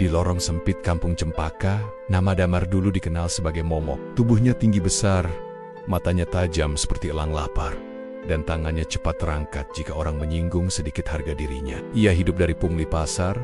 Di lorong sempit kampung Cempaka, nama Damar dulu dikenal sebagai momok. Tubuhnya tinggi besar, matanya tajam seperti elang lapar, dan tangannya cepat terangkat jika orang menyinggung sedikit harga dirinya. Ia hidup dari pungli pasar,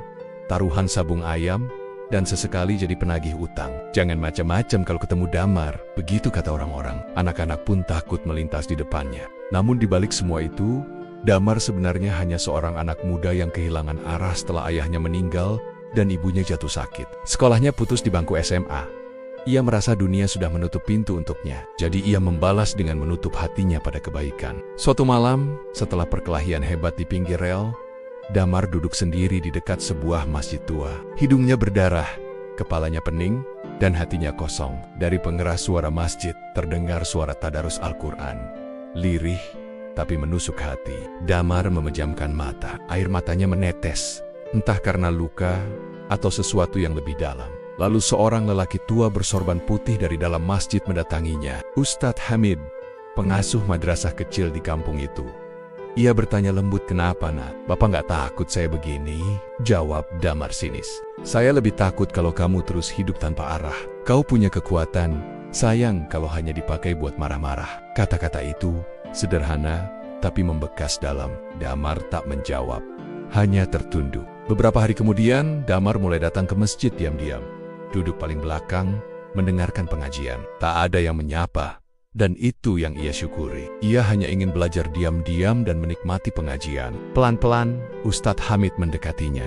taruhan sabung ayam, dan sesekali jadi penagih utang. Jangan macam-macam kalau ketemu Damar, begitu kata orang-orang. Anak-anak pun takut melintas di depannya. Namun di balik semua itu, Damar sebenarnya hanya seorang anak muda yang kehilangan arah setelah ayahnya meninggal dan ibunya jatuh sakit. Sekolahnya putus di bangku SMA. Ia merasa dunia sudah menutup pintu untuknya, jadi ia membalas dengan menutup hatinya pada kebaikan. Suatu malam, setelah perkelahian hebat di pinggir rel, Damar duduk sendiri di dekat sebuah masjid tua. Hidungnya berdarah, kepalanya pening, dan hatinya kosong. Dari pengeras suara masjid, terdengar suara tadarus Al-Quran. Lirih, tapi menusuk hati. Damar memejamkan mata, air matanya menetes, entah karena luka atau sesuatu yang lebih dalam. Lalu seorang lelaki tua bersorban putih dari dalam masjid mendatanginya. Ustadz Hamid, pengasuh madrasah kecil di kampung itu. Ia bertanya lembut, "Kenapa, Nak? Bapak nggak takut saya begini?" Jawab Damar sinis, "Saya lebih takut kalau kamu terus hidup tanpa arah. Kau punya kekuatan, sayang kalau hanya dipakai buat marah-marah." Kata-kata itu sederhana, tapi membekas dalam. Damar tak menjawab, hanya tertunduk. Beberapa hari kemudian, Damar mulai datang ke masjid diam-diam. Duduk paling belakang, mendengarkan pengajian. Tak ada yang menyapa, dan itu yang ia syukuri. Ia hanya ingin belajar diam-diam dan menikmati pengajian. Pelan-pelan, Ustadz Hamid mendekatinya,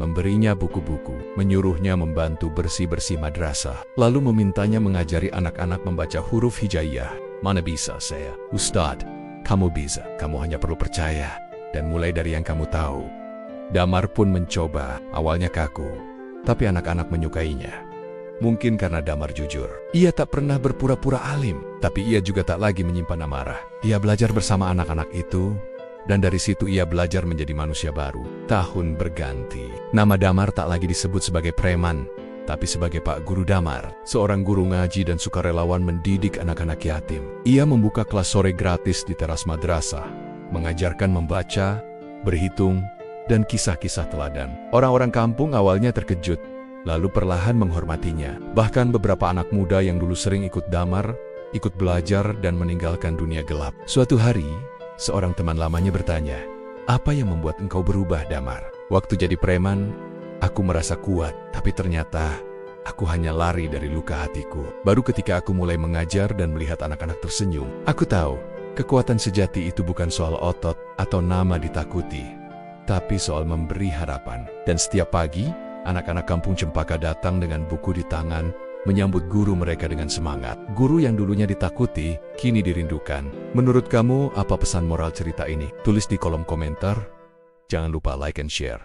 memberinya buku-buku, menyuruhnya membantu bersih-bersih madrasah, lalu memintanya mengajari anak-anak membaca huruf hijaiyah. "Mana bisa saya, Ustadz?" "Kamu bisa, kamu hanya perlu percaya, dan mulai dari yang kamu tahu." Damar pun mencoba, awalnya kaku, tapi anak-anak menyukainya. Mungkin karena Damar jujur. Ia tak pernah berpura-pura alim, tapi ia juga tak lagi menyimpan amarah. Ia belajar bersama anak-anak itu, dan dari situ ia belajar menjadi manusia baru. Tahun berganti. Nama Damar tak lagi disebut sebagai preman, tapi sebagai Pak Guru Damar, seorang guru ngaji dan sukarelawan mendidik anak-anak yatim. Ia membuka kelas sore gratis di teras madrasah, mengajarkan membaca, berhitung, dan kisah-kisah teladan. Orang-orang kampung awalnya terkejut, lalu perlahan menghormatinya. Bahkan beberapa anak muda yang dulu sering ikut Damar, ikut belajar dan meninggalkan dunia gelap. Suatu hari, seorang teman lamanya bertanya, "Apa yang membuat engkau berubah, Damar?" "Waktu jadi preman, aku merasa kuat, tapi ternyata aku hanya lari dari luka hatiku. Baru ketika aku mulai mengajar dan melihat anak-anak tersenyum, aku tahu, kekuatan sejati itu bukan soal otot atau nama ditakuti, tapi soal memberi harapan." Dan setiap pagi, anak-anak kampung Cempaka datang dengan buku di tangan, menyambut guru mereka dengan semangat. Guru yang dulunya ditakuti, kini dirindukan. Menurut kamu, apa pesan moral cerita ini? Tulis di kolom komentar. Jangan lupa like and share.